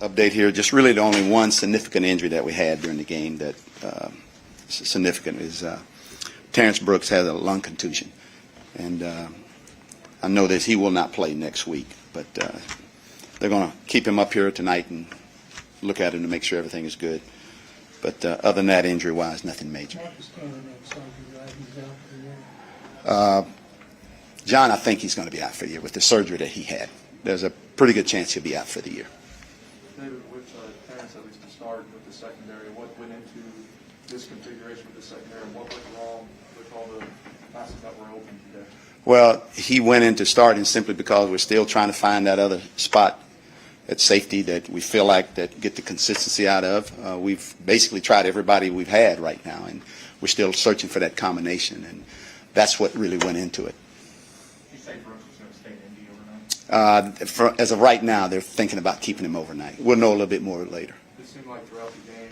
Update here, just really the only one significant injury that we had during the game that significant is Terrence Brooks has a lung contusion. And I know that he will not play next week, but they're going to keep him up here tonight and look at him to make sure everything is good. But other than that, injury-wise, nothing major. John, I think he's going to be out for the year with the surgery that he had. There's a pretty good chance he'll be out for the year. David, with Terrence at least to start with the secondary, what went into this configuration with the secondary, and what went wrong with all the passes that were open today? Well, he went into starting simply because we're still trying to find that other spot at safety that we feel like that get the consistency out of. We've basically tried everybody we've had right now, and we're still searching for that combination, and that's what really went into it. Did you say Brooks was going to stay in Indy overnight? As of right now, they're thinking about keeping him overnight. We'll know a little bit more later. It seemed like throughout the game,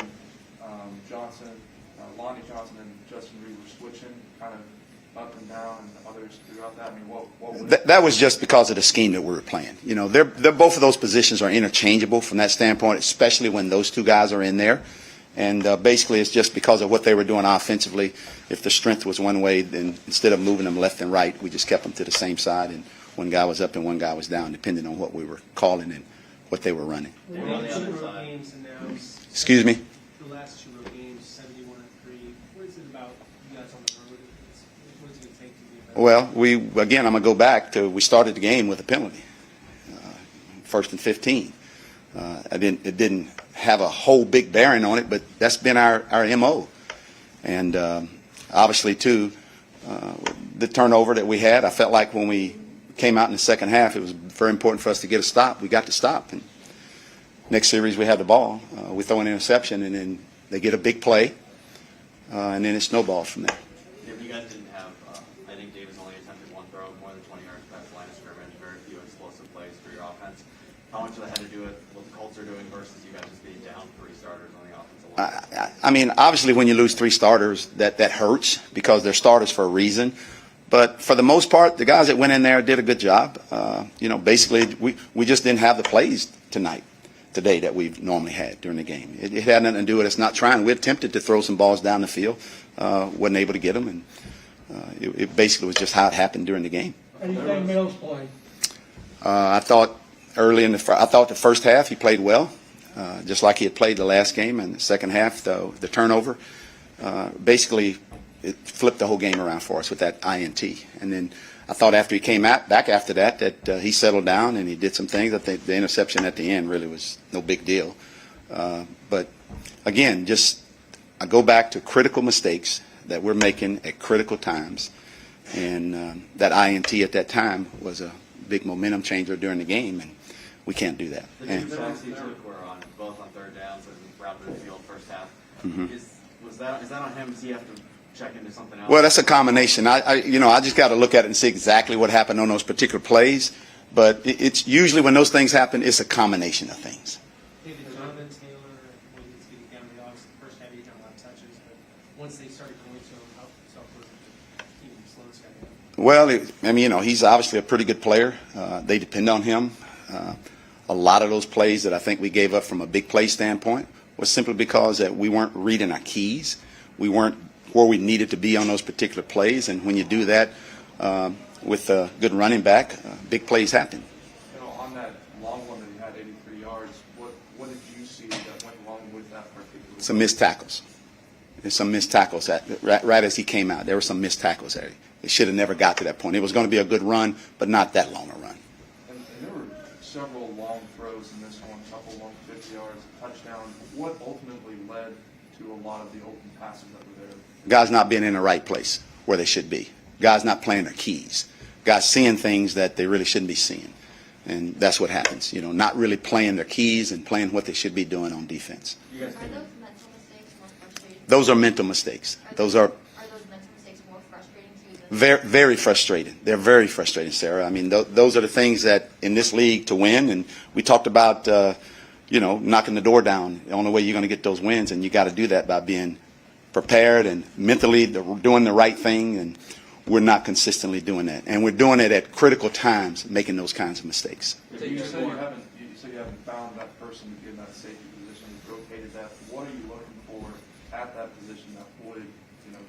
Lonnie Johnson and Justin Reed were switching kind of up and down, and others throughout that. I mean, what was that was just because of the scheme that we were playing. You know, they're both of those positions are interchangeable from that standpoint, especially when those two guys are in there. And basically, it's just because of what they were doing offensively. If the strength was one way, then instead of moving them left and right, we just kept them to the same side, and one guy was up and one guy was down, depending on what we were calling and what they were running. Excuse me? The last 2 road games, 71-3. What is it about you guys on the road? What is it going to take to be better? Well, again, I'm going to go back to we started the game with a penalty, 1st and 15. It didn't have a whole big bearing on it, but that's been our MO. And obviously, too, the turnover that we had, I felt like when we came out in the second half, it was very important for us to get a stop. We got to stop. And next series, we had the ball. We throw an interception, and then they get a big play, and then it snowballs from there. Yeah, you guys didn't have, I think Davis only attempted one throw, more than 20 yards past the line of scrimmage, very few explosive plays for your offense. How much of that had to do with what the Colts are doing versus you guys just being down 3 starters on the offensive line? I mean, obviously, when you lose 3 starters, that hurts because they're starters for a reason. But for the most part, the guys that went in there did a good job. Basically, we just didn't have the plays today that we've normally had during the game. It had nothing to do with us not trying. We attempted to throw some balls down the field, wasn't able to get them, and it basically was just how it happened during the game. Anything Mills played? I thought the first half he played well, just like he had played the last game. And the second half, the turnover, basically it flipped the whole game around for us with that INT. And then I thought after he came back after that he settled down and he did some things. I think the interception at the end really was no big deal. But again, I go back to critical mistakes that we're making at critical times. And that INT at that time was a big momentum changer during the game, and we can't do that. The two sacks you took were both on 3rd downs and routed the field first half. Mm-hmm. Is that on him? Does he have to check into something else? Well, that's a combination. I just got to look at it and see exactly what happened on those particular plays. But it's usually when those things happen, it's a combination of things. David, Jonathan Taylor, when he's getting down the odds, the first half he got a lot of touches, but once they started going to him, how was it keeping him slow this guy down? Well, he's obviously a pretty good player. They depend on him. A lot of those plays that I think we gave up from a big play standpoint was simply because that we weren't reading our keys. We weren't where we needed to be on those particular plays. And when you do that with a good running back, big plays happen. On that long one that he had 83 yards, what did you see that went wrong with that particular? Some missed tackles. There's some missed tackles right as he came out. There were some missed tackles there. It should have never got to that point. It was going to be a good run, but not that long a run. And there were several long throws in this one, a couple long 50 yards, touchdown. What ultimately led to a lot of the open passes that were there? Guys not being in the right place where they should be. Guys not playing their keys. Guys seeing things that they really shouldn't be seeing. And that's what happens. Not really playing their keys and playing what they should be doing on defense. Are those mental mistakes more frustrating? Those are mental mistakes. Are those mental mistakes more frustrating to you than very, very frustrating. They're very frustrating, Sarah. I mean, those are the things that in this league to win, and we talked about, knocking the door down. The only way you're going to get those wins, and you got to do that by being prepared and mentally doing the right thing, and we're not consistently doing that. And we're doing it at critical times, making those kinds of mistakes. You said so you haven't found that person to be in that safety position, you've rotated that. What are you looking for at that position that would,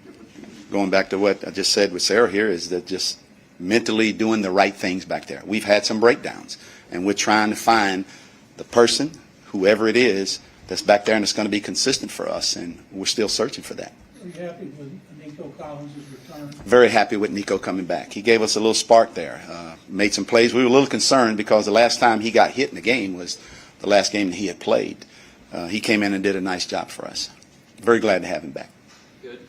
get what you need? Going back to what I just said with Sarah here is that just mentally doing the right things back there. We've had some breakdowns, and we're trying to find the person, whoever it is, that's back there and it's going to be consistent for us, and we're still searching for that. Are you happy with Nico Collins' return? Very happy with Nico coming back. He gave us a little spark there, made some plays. We were a little concerned because the last time he got hit in the game was the last game that he had played. He came in and did a nice job for us. Very glad to have him back. Good.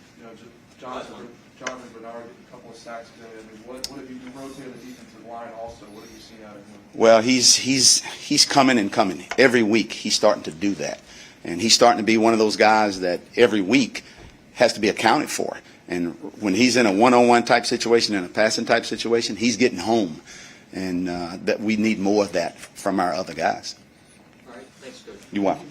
Jonathan Bernard getting a couple of sacks today. I mean, what have you rotated the defensive line also? What have you seen out of him? Well, he's coming and coming. Every week he's starting to do that. And he's starting to be one of those guys that every week has to be accounted for. And when he's in a one-on-one type situation, in a passing type situation, he's getting home. And that we need more of that from our other guys. All right. Thanks, Coach. You're welcome.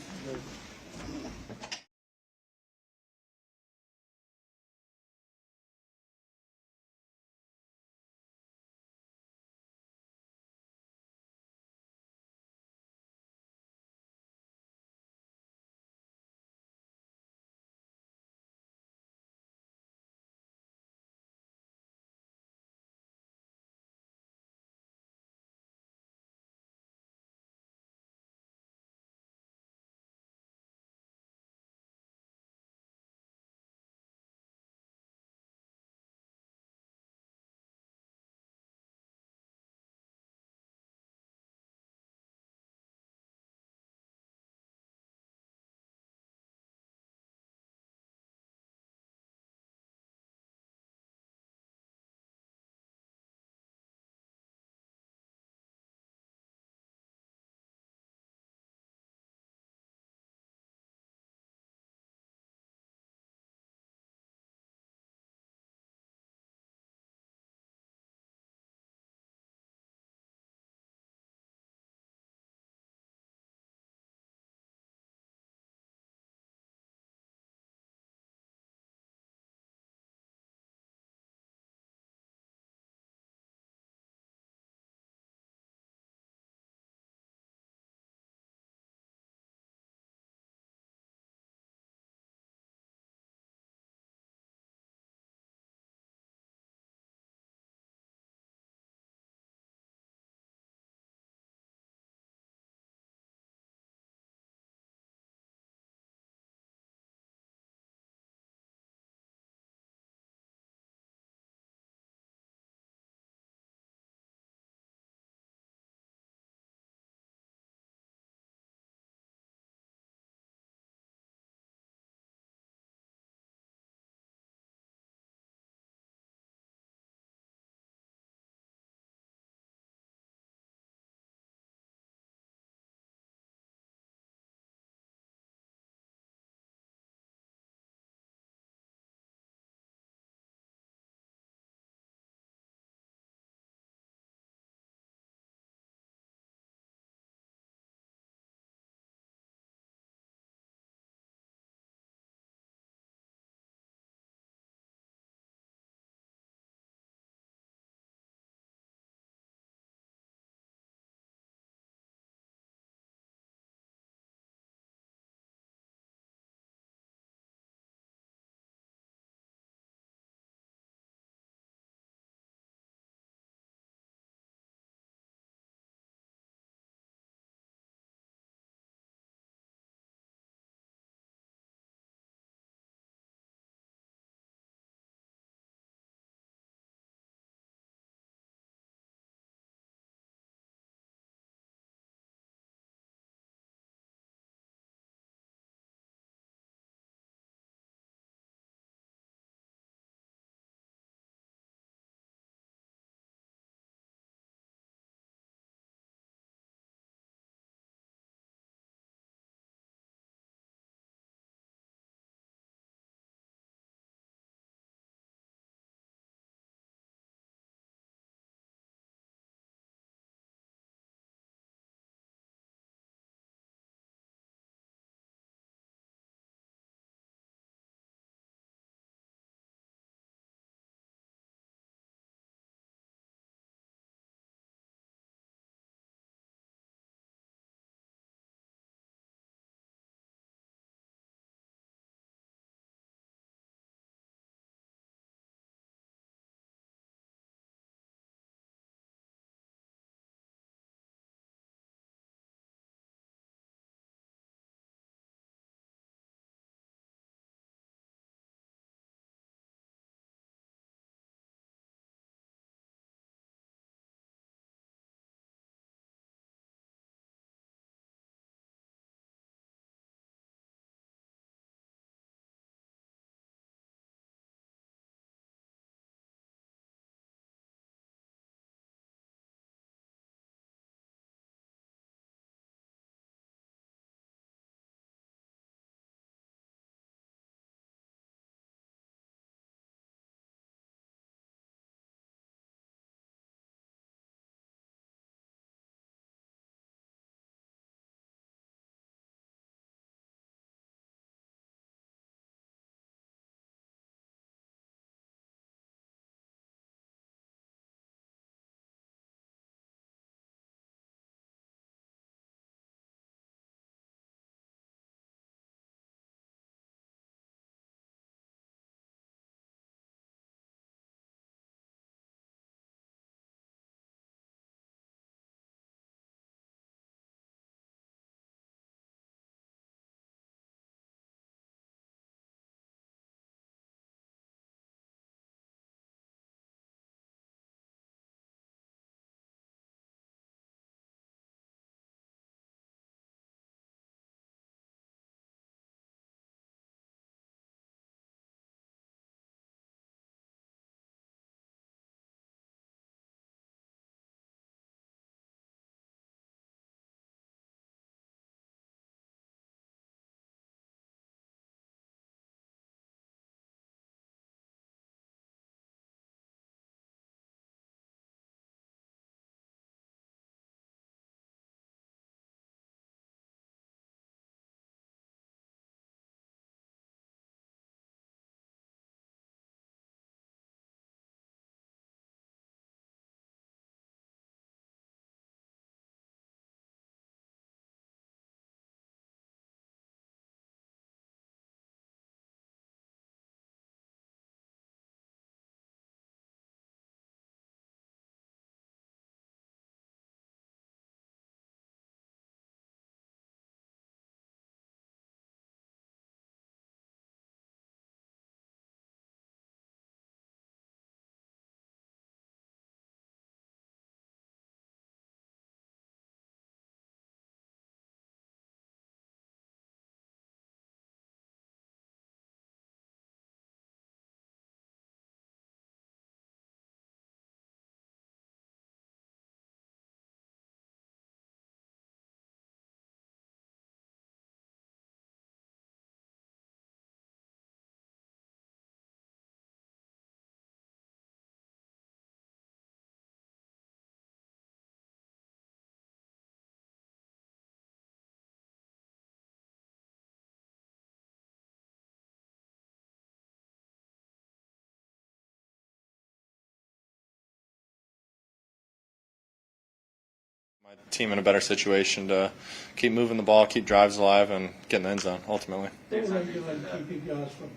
my team in a better situation to keep moving the ball, keep drives alive, and get in the end zone ultimately. What were they doing to keep you guys from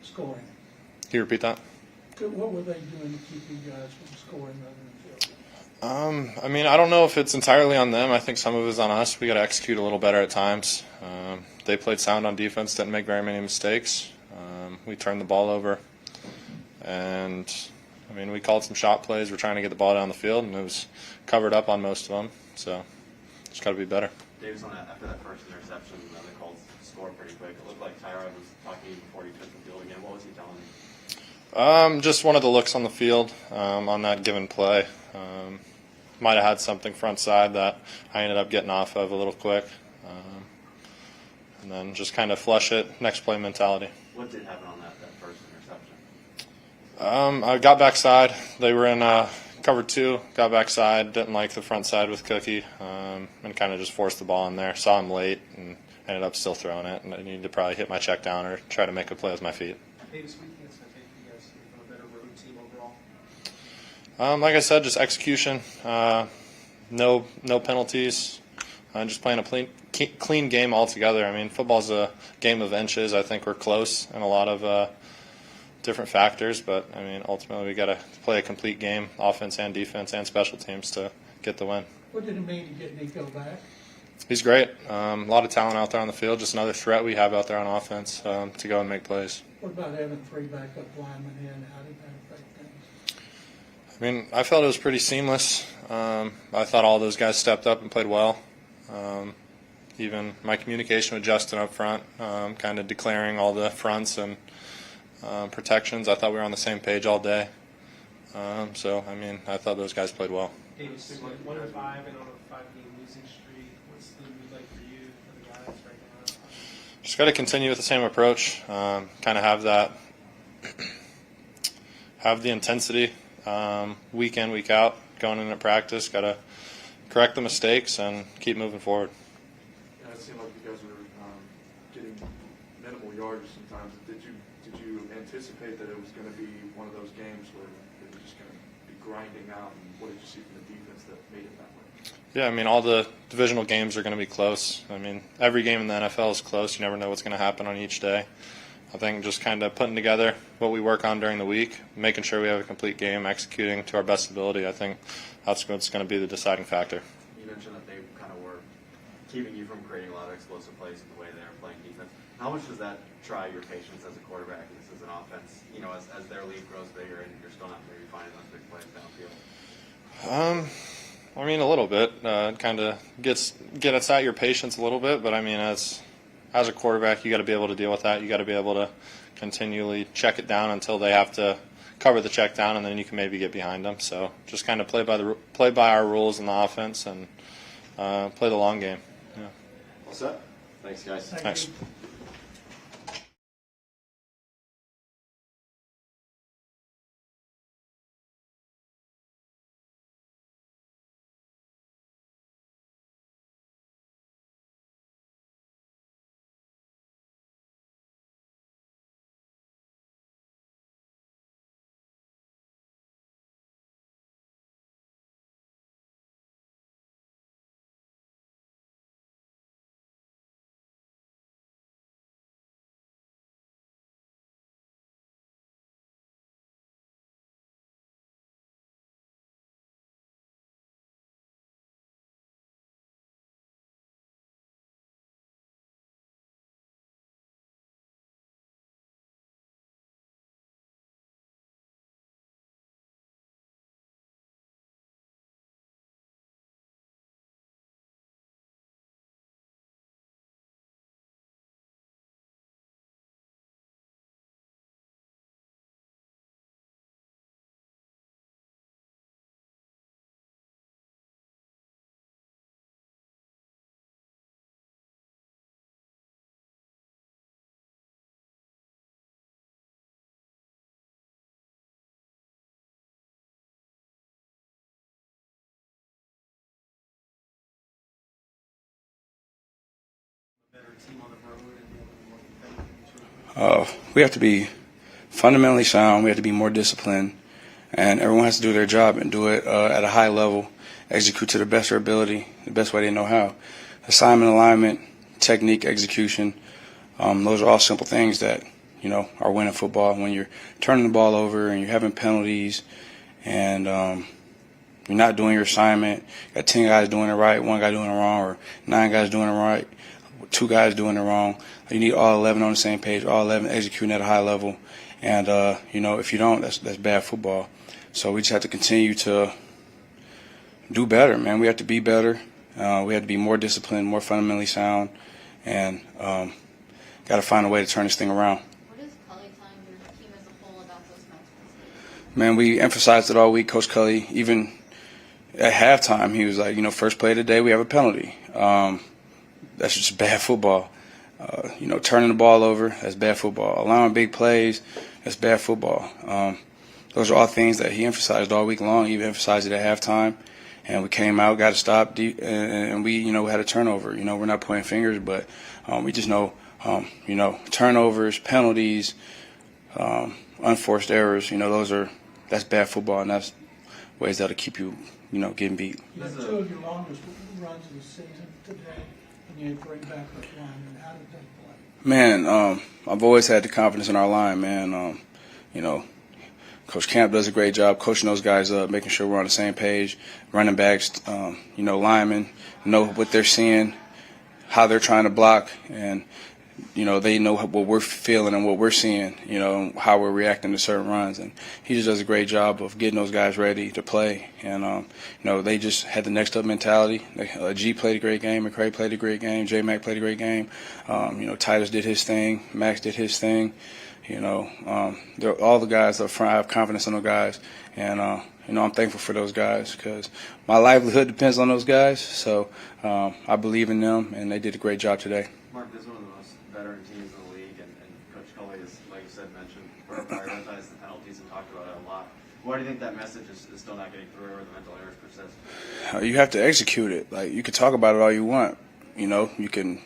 scoring? Can you repeat that? What were they doing to keep you guys from scoring rather than field? I mean, I don't know if it's entirely on them. I think some of it is on us. We got to execute a little better at times. They played sound on defense, didn't make very many mistakes. We turned the ball over, and I mean, we called some shot plays. We're trying to get the ball down the field, and it was covered up on most of them. So, just got to be better. Davis, on that, after that first interception, the Colts scored pretty quick. It looked like Tyrod was talking before he took the field again. What was he telling you? Just one of the looks on the field on that given play. Might have had something front side that I ended up getting off of a little quick. And then just kind of flush it, next play mentality. What did happen on that first interception? I got backside. They were in cover 2, got backside, didn't like the front side with Cookie, and kind of just forced the ball in there. Saw him late and ended up still throwing it. And I needed to probably hit my check down or try to make a play with my feet. Davis, what do you think it's going to take for you guys to become a better road team overall? Like I said, just execution, no penalties, just playing a clean game altogether. I mean, football's a game of inches. I think we're close in a lot of different factors, but I mean, ultimately we got to play a complete game, offense and defense and special teams to get the win. What did it mean to get Nico back? He's great. A lot of talent out there on the field. Just another threat we have out there on offense to go and make plays. What about having 3 backup linemen in? How did that affect things? I mean, I felt it was pretty seamless. I thought all those guys stepped up and played well. Even my communication with Justin up front, kind of declaring all the fronts and protections. I thought we were on the same page all day. So, I mean, I thought those guys played well. Davis, 1-5 and on a 5-game losing streak. What's the mood like for you, for the guys right now? Just got to continue with the same approach. Kind of have that, have the intensity week in, week out, going into practice. Got to correct the mistakes and keep moving forward. Yeah, it seemed like you guys were getting minimal yardage sometimes. Did you anticipate that it was going to be one of those games where it was just going to be grinding out? And what did you see from the defense that made it that way? Yeah, I mean, all the divisional games are going to be close. I mean, every game in the NFL is close. You never know what's going to happen on each day. I think just kind of putting together what we work on during the week, making sure we have a complete game, executing to our best ability, I think that's what's going to be the deciding factor. You mentioned that they kind of were keeping you from creating a lot of explosive plays in the way they were playing defense. How much does that try your patience as a quarterback and this is an offense, you know, as their lead grows bigger and you're still not maybe finding those big plays downfield? I mean, a little bit. Kind of gets at your patience a little bit, but I mean, as a quarterback, you got to be able to deal with that. You got to be able to continually check it down until they have to cover the check down, and then you can maybe get behind them. So just kind of play by our rules in the offense and play the long game. Yeah. All set. Thanks, guys. Thanks. You. Better team on the road and be able to be more competitive? We have to be fundamentally sound. We have to be more disciplined. and everyone has to do their job and do it at a high level, execute to the best of their ability, the best way they know how. Assignment, alignment, technique, execution, those are all simple things that, are winning football. When you're turning the ball over and you're having penalties and you're not doing your assignment, you got 10 guys doing it right, 1 guy doing it wrong, or 9 guys doing it right, 2 guys doing it wrong. You need all 11 on the same page, all 11 executing at a high level. And, if you don't, that's bad football. So we just have to continue to do better, man. We have to be better. We have to be more disciplined, more fundamentally sound, and got to find a way to turn this thing around. What is Culley telling your team as a whole about those mental mistakes? Man, we emphasized it all week. Coach Culley, even at halftime, he was like, first play of the day, we have a penalty. That's just bad football. Turning the ball over, that's bad football. Allowing big plays, that's bad football. Those are all things that he emphasized all week long. He even emphasized it at halftime. And we came out, got to stop, and we, had a turnover. We're not pointing fingers, but we just know, turnovers, penalties, unforced errors, that's bad football, and that's ways that'll keep you, getting beat. You had 2 of your longest runs of the season today, and you had great backup line. How did that play? Man, I've always had the confidence in our line, man. Coach Camp does a great job coaching those guys up, making sure we're on the same page. Running backs, linemen know what they're seeing, how they're trying to block, and they know what we're feeling and what we're seeing, how we're reacting to certain runs. And he just does a great job of getting those guys ready to play. And they just had the next up mentality. G played a great game, McCray played a great game, J Mac played a great game. Titus did his thing, Max did his thing. All the guys up front, I have confidence in those guys, and I'm thankful for those guys because my livelihood depends on those guys. So I believe in them, and they did a great job today. Mark, this is one of the most veteran teams in the league, and Coach Culley has, like you said, mentioned prioritized the penalties and talked about it a lot. Why do you think that message is still not getting through, or the mental errors persist? You have to execute it. Like, you can talk about it all you want, you can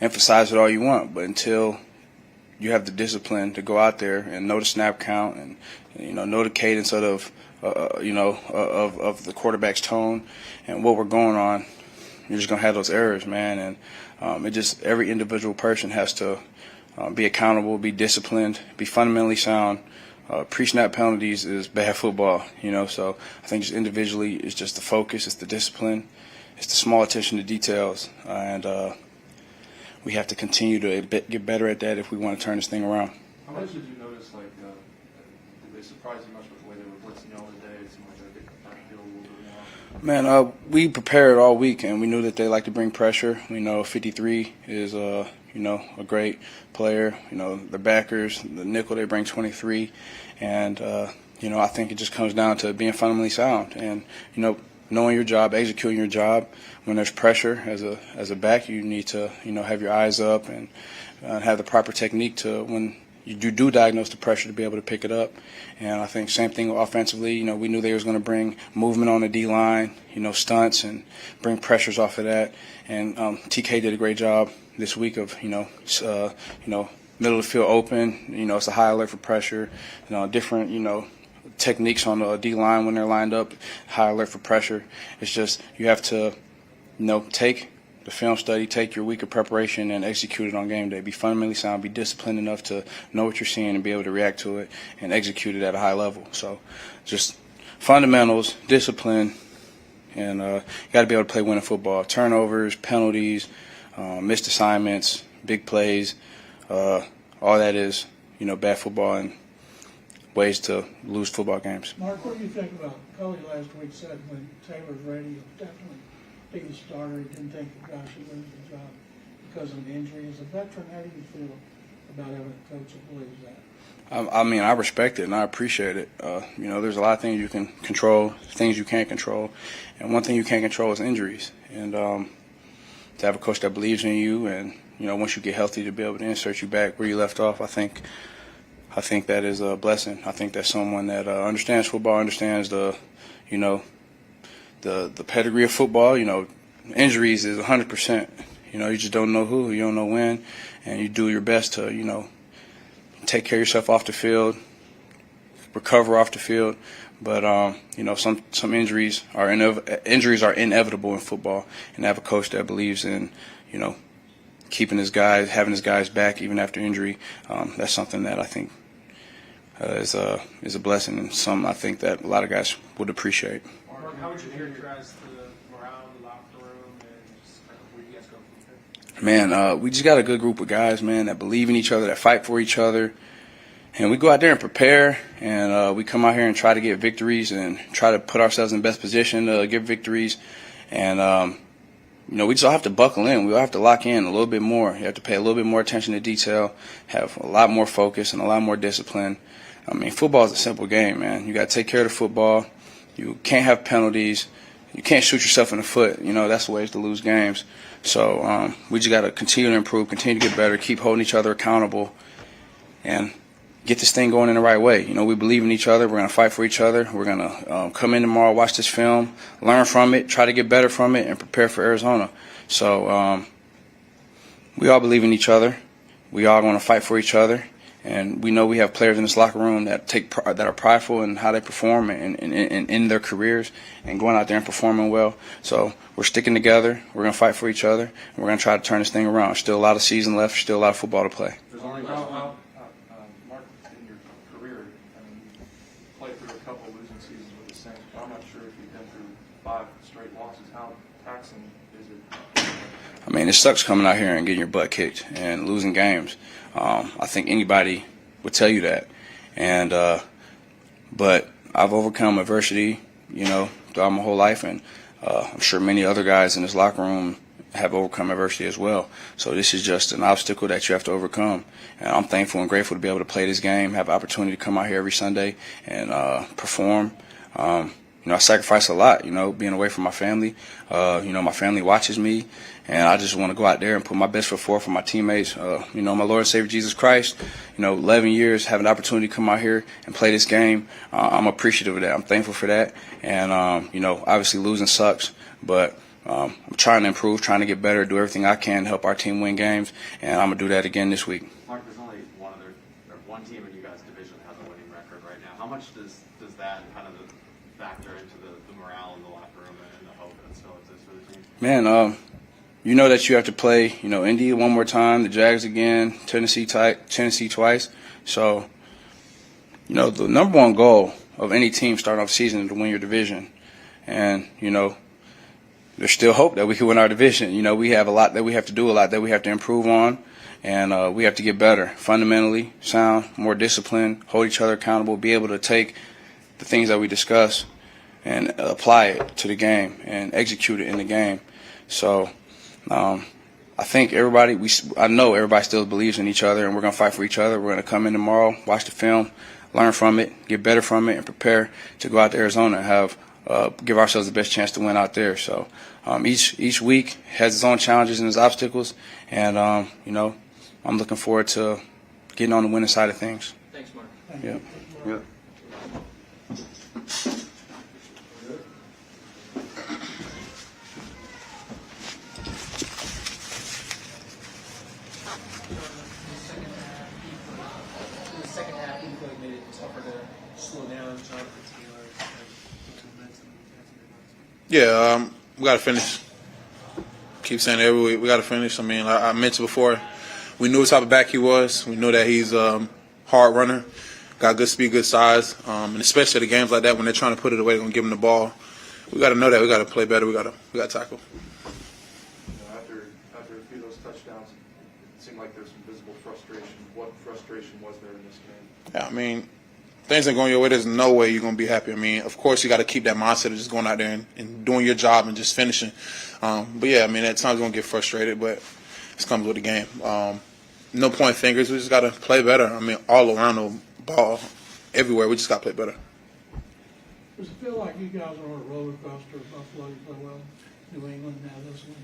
emphasize it all you want, but until you have the discipline to go out there and know the snap count and know the cadence of the quarterback's tone and what we're going on, you're just gonna have those errors, man. And every individual person has to be accountable, be disciplined, be fundamentally sound. Pre-snap penalties is bad football, So I think just individually, it's just the focus, it's the discipline, it's the small attention to details, and we have to continue to get better at that if we want to turn this thing around. How much did you notice, did they surprise you much with the way they were blitzing y'all today? It seemed like they get the backfield a little bit more. Man, we prepared all week, and we knew that they like to bring pressure. We know 53 is, a great player. The backers, the nickel, they bring 23. And, I think it just comes down to being fundamentally sound and, knowing your job, executing your job. When there's pressure as a back, you need to have your eyes up and have the proper technique to when you do diagnose the pressure to be able to pick it up. And I think same thing offensively. We knew they was going to bring movement on the D line, stunts and bring pressures off of that. And TK did a great job this week of middle of the field open. It's a high alert for pressure. Different techniques on the D line when they're lined up, high alert for pressure. It's just you have to take the film study, take your week of preparation and execute it on game day. Be fundamentally sound, be disciplined enough to know what you're seeing and be able to react to it and execute it at a high level. So just fundamentals, discipline, and you got to be able to play winning football. Turnovers, penalties, missed assignments, big plays, all that is, bad football and ways to lose football games. Mark, what do you think about Culley last week said when Taylor's ready, he'll definitely be the starter. He didn't think the guy should lose the job because of an injury. As a veteran, how do you feel about having a coach that believes that? I respect it and I appreciate it. There's a lot of things you can control, things you can't control, and one thing you can't control is injuries. And to have a coach that believes in you and once you get healthy to be able to insert you back where you left off, I think that is a blessing. I think that's someone that understands football, understands the pedigree of football. Injuries is 100%. You just don't know who, you don't know when, and you do your best to take care of yourself off the field, recover off the field. But some injuries are inevitable in football, and to have a coach that believes in keeping his guys, having his guys back even after injury, that's something that I think is a blessing, and something I think that a lot of guys would appreciate. Mark, how would you characterize the morale in the locker room and just where you guys go from here? Man, we just got a good group of guys, man, that believe in each other, that fight for each other. And we go out there and prepare, and we come out here and try to get victories and try to put ourselves in the best position to get victories. And, we just all have to buckle in. We all have to lock in a little bit more. You have to pay a little bit more attention to detail, have a lot more focus and a lot more discipline. I mean, football is a simple game, man. You got to take care of the football. You can't have penalties. You can't shoot yourself in the foot. That's the ways to lose games. So we just got to continue to improve, continue to get better, keep holding each other accountable, and get this thing going in the right way. We believe in each other. We're going to fight for each other. We're going to come in tomorrow, watch this film, learn from it, try to get better from it, and prepare for Arizona. So we all believe in each other. We all want to fight for each other. And we know we have players in this locker room that are prideful in how they perform and in their careers and going out there and performing well. So we're sticking together. We're going to fight for each other. And we're going to try to turn this thing around. Still a lot of season left. Still a lot of football to play. Mark, in your career, you played through a couple losing seasons with the Saints, but I'm not sure if you've been through 5 straight losses. How taxing is it? I mean, it sucks coming out here and getting your butt kicked and losing games. I think anybody would tell you that. And but I've overcome adversity, throughout my whole life, and I'm sure many other guys in this locker room have overcome adversity as well. So this is just an obstacle that you have to overcome. And I'm thankful and grateful to be able to play this game, have the opportunity to come out here every Sunday and perform. I sacrifice a lot, being away from my family. My family watches me, and I just want to go out there and put my best foot forward for my teammates. My Lord and Savior Jesus Christ, 11 years, having the opportunity to come out here and play this game. I'm appreciative of that. I'm thankful for that. And, obviously losing sucks, but I'm trying to improve, trying to get better, do everything I can to help our team win games, and I'm going to do that again this week. Mark, there's only one team in you guys' division that has a winning record right now. How much does that kind of factor into the morale in the locker room and the hope that still exists for the team? Man, that you have to play, Indy one more time, the Jags again, Tennessee twice. So, the number one goal of any team starting off the season is to win your division. And, there's still hope that we can win our division. We have a lot that we have to do, a lot that we have to improve on, and we have to get better, fundamentally sound, more disciplined, hold each other accountable, be able to take the things that we discuss and apply it to the game and execute it in the game. So I think I know everybody still believes in each other, and we're going to fight for each other. We're going to come in tomorrow, watch the film, learn from it, get better from it, and prepare to go out to Arizona and give ourselves the best chance to win out there. So each week has its own challenges and its obstacles, and I'm looking forward to getting on the winning side of things. Thanks, Mark. Yeah. Yeah. In the second half, you feel like made it tougher to slow down Jonathan Taylor. Yeah, we got to finish. Keep saying it every week. We got to finish. I mean, I mentioned before, we knew what type of back he was. We knew that he's hard runner, got good speed, good size, and especially the games like that when they're trying to put it away, they're gonna give him the ball. We got to know that. We got to play better. We got to tackle. After a few of those touchdowns, it seemed like there's some visible frustration. What frustration was there in this game? Yeah, I mean, things ain't going your way. There's no way you're gonna be happy. I mean, of course you got to keep that mindset of just going out there and doing your job and just finishing. But yeah, I mean, at times you're gonna get frustrated, but it comes with the game. No point fingers. We just got to play better. I mean, all around the ball, everywhere. We just got to play better. Does it feel like you guys are on a roller coaster? Buffalo, you play well. New England, now this one.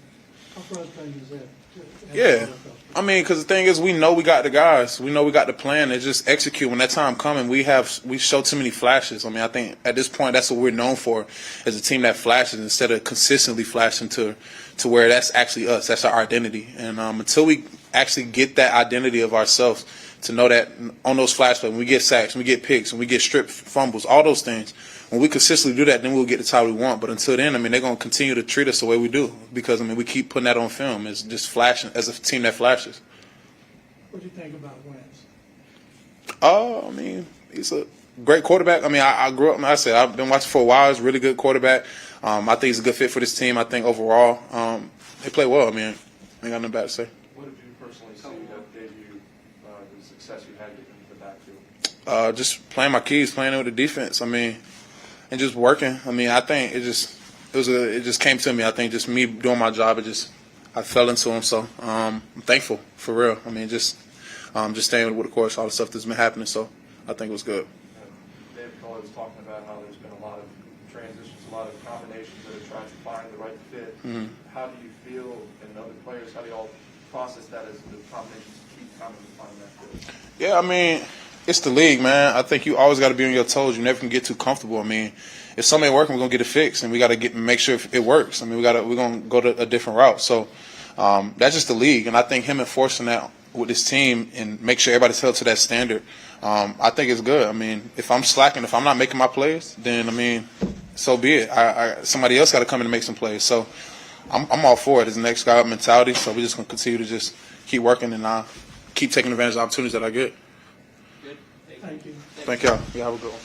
How frustrating is that? Yeah. I mean, because the thing is, we know we got the guys. We know we got the plan. It's just execute. When that time coming, we show too many flashes. I mean, I think at this point, that's what we're known for, as a team that flashes instead of consistently flashing to where that's actually us. That's our identity. And until we actually get that identity of ourselves to know that on those flash plays, when we get sacks, when we get picks, when we get stripped fumbles, all those things, when we consistently do that, then we'll get the title we want. But until then, I mean, they're going to continue to treat us the way we do because, I mean, we keep putting that on film. It's just flashing as a team that flashes. What do you think about Wentz? I mean, he's a great quarterback. I mean, I grew up, I said, I've been watching for a while. He's a really good quarterback. I think he's a good fit for this team. I think overall, they play well. I mean, I ain't got nothing bad to say. What did you personally see that gave you the success you had getting into the backfield? Just playing my keys, playing with the defense. I mean, and just working. I mean, I think it just came to me. I think just me doing my job, I fell into him. So I'm thankful for real. I mean, just staying with the course, all the stuff that's been happening. So I think it was good. David Culley was talking about how there's been a lot of transitions, a lot of combinations that are trying to find the right fit. Mm-hmm. How do you feel, and other players, how do you all process that as the combinations keep coming to find that fit? Yeah, I mean, it's the league, man. I think you always got to be on your toes. You never can get too comfortable. I mean, if something ain't working, we're gonna get it fixed, and we got to make sure it works. I mean, we're gonna go to a different route. So that's just the league, and I think him enforcing that with this team and make sure everybody's held to that standard, I think it's good. I mean, if I'm slacking, if I'm not making my plays, then I mean, so be it. Somebody else got to come in and make some plays. So I'm all for it. It's the next guy up mentality. So we're just gonna continue to just keep working and keep taking advantage of the opportunities that I get. Good. Thank you. Thank y'all. You have a good one.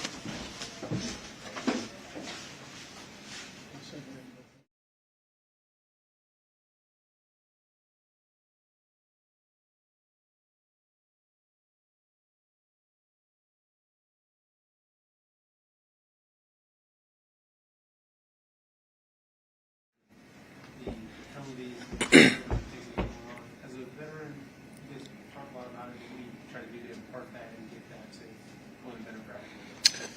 The penalties, things that are going on. As a veteran, you guys talk a lot about it. What do you try to do to impart that and get that to one better practice?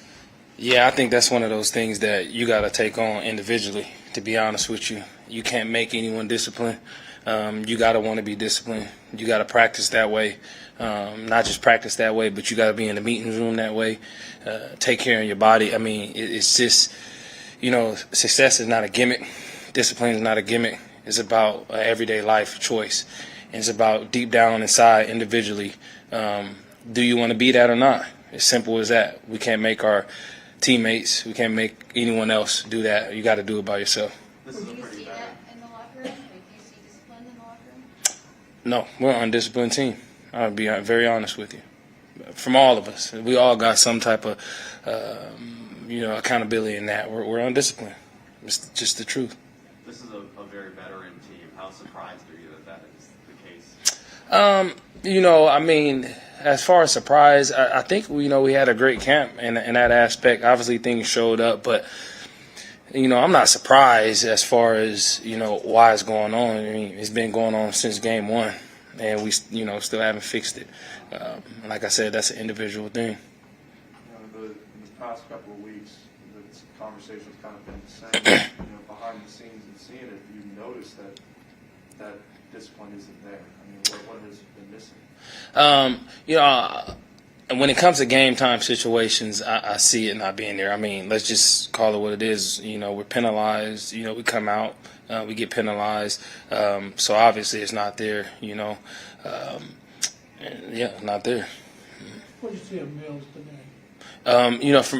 Yeah, I think that's one of those things that you got to take on individually, to be honest with you. You can't make anyone disciplined. You got to want to be disciplined. You got to practice that way. Not just practice that way, but you got to be in the meeting room that way. Take care of your body. I mean, it's just, success is not a gimmick. Discipline is not a gimmick. It's about everyday life choice. And it's about deep down inside individually. Do you want to be that or not? As simple as that. We can't make our teammates, we can't make anyone else do that. You got to do it by yourself. Do you see that in the locker room? Like, do you see discipline in the locker room? No, we're an undisciplined team. I'll be very honest with you. From all of us, we all got some type of, accountability in that. We're undisciplined. It's just the truth. This is a very veteran team. How surprised are you that is the case? As far as surprise, I think we had a great camp in that aspect. Obviously, things showed up, but I'm not surprised as far as why it's going on. I mean, it's been going on since game one, and we still haven't fixed it. Like I said, that's an individual thing. In the past couple of weeks, the conversation's kind of been the same. Behind the scenes and seeing it, you notice that discipline isn't there. I mean, what has been missing? When it comes to game time situations, I see it not being there. I mean, let's just call it what it is. We're penalized. We come out, we get penalized. So obviously it's not there. Not there. What did you see of Mills today?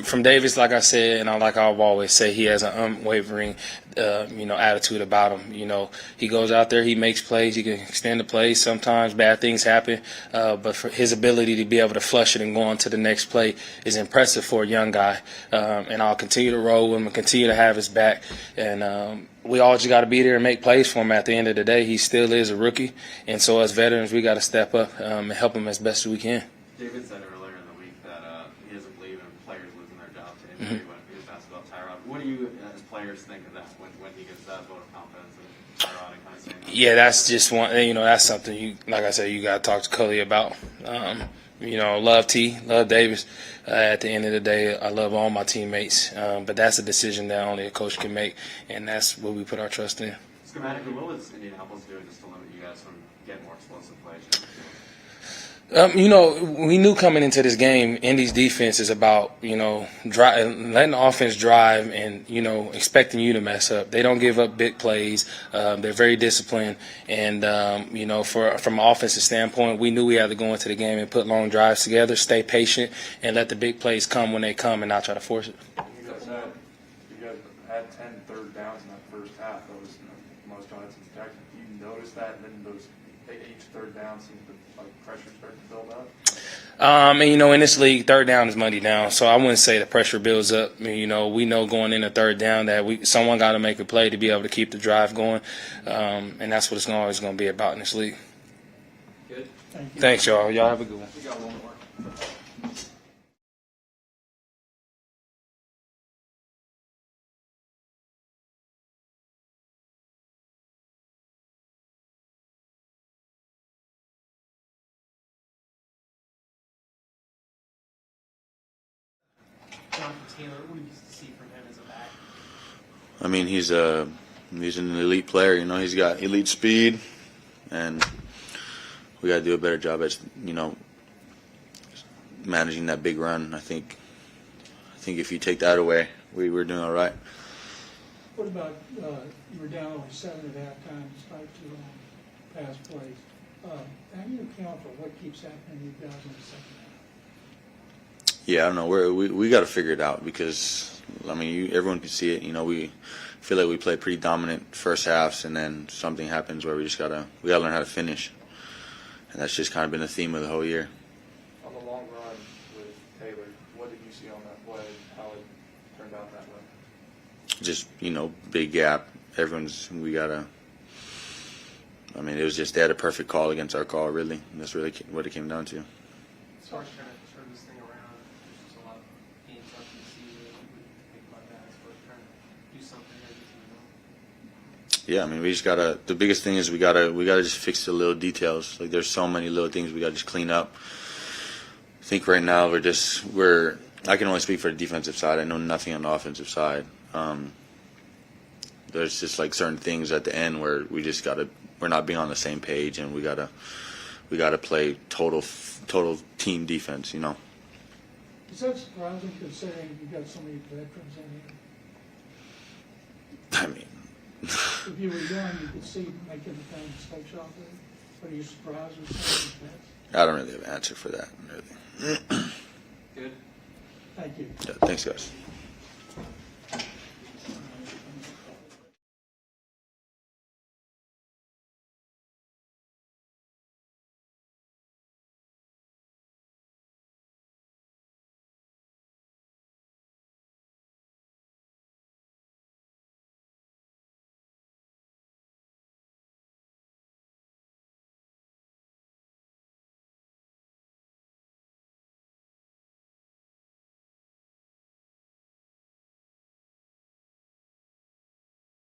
From Davis, like I said, and like I've always say, he has an unwavering, attitude about him. He goes out there, he makes plays, he can extend the plays. Sometimes bad things happen, but for his ability to be able to flush it and go on to the next play is impressive for a young guy. And I'll continue to roll with him and continue to have his back. And we all just got to be there and make plays for him. At the end of the day, he still is a rookie, and so as veterans, we got to step up and help him as best as we can. David said earlier in the week that he doesn't believe in players losing their job to injury when he was asked about Tyrod. What do you, as players, think of that when he gets that vote of confidence and Tyrod and kind of saying that? Yeah, that's just one. That's something like I said, you got to talk to Culley about. Love T, love Davis. At the end of the day, I love all my teammates, but that's a decision that only a coach can make, and that's what we put our trust in. Schematically, what was Indianapolis doing just to limit you guys from getting more explosive plays? We knew coming into this game, Indy's defense is about, letting the offense drive and, expecting you to mess up. They don't give up big plays. They're very disciplined. And, from an offensive standpoint, we knew we had to go into the game and put long drives together, stay patient, and let the big plays come when they come and not try to force it. You guys had 10 third downs in that first half. That was the most drives since the Texans. Do you notice that? And then each third down seems to pressure start to build up. In this league, third down is money down. So I wouldn't say the pressure builds up. We know going in a third down that someone got to make a play to be able to keep the drive going, and that's what it's always going to be about in this league. Good. Thanks, y'all. Y'all have a good one. We got one more. Jonathan Taylor, what do you see from him as a back? I mean, he's an elite player. He's got elite speed, and we got to do a better job at managing that big run. I think if you take that away, we were doing all right. What about, you were down only 7 at halftime despite 2 pass plays. How do you account for what keeps happening to you guys in the second half? Yeah, I don't know. We got to figure it out because everyone can see it. We feel like we play pretty dominant first halves, and then something happens where we gotta learn how to finish, and that's just kind of been the theme of the whole year. On the long run with Taylor, what did you see on that play? How it turned out that way? Just big gap. It was just they had a perfect call against our call. Really, that's really what it came down to. It's hard to turn this thing around. There's just a lot of games left in the season. What do you think about that as far as trying to do something as a team? Yeah, we just gotta. The biggest thing is we gotta just fix the little details. Like there's so many little things we gotta just clean up. I think right now I can only speak for the defensive side. I know nothing on the offensive side. There's just certain things at the end where we're not being on the same page, and we gotta play total team defense. Is that surprising considering you've got so many veterans in here? If you were young, you could see making the kind of mistakes out there. But are you surprised with some of these vets? I don't really have an answer for that. Really. Good. Thank you. Yeah, thanks, guys.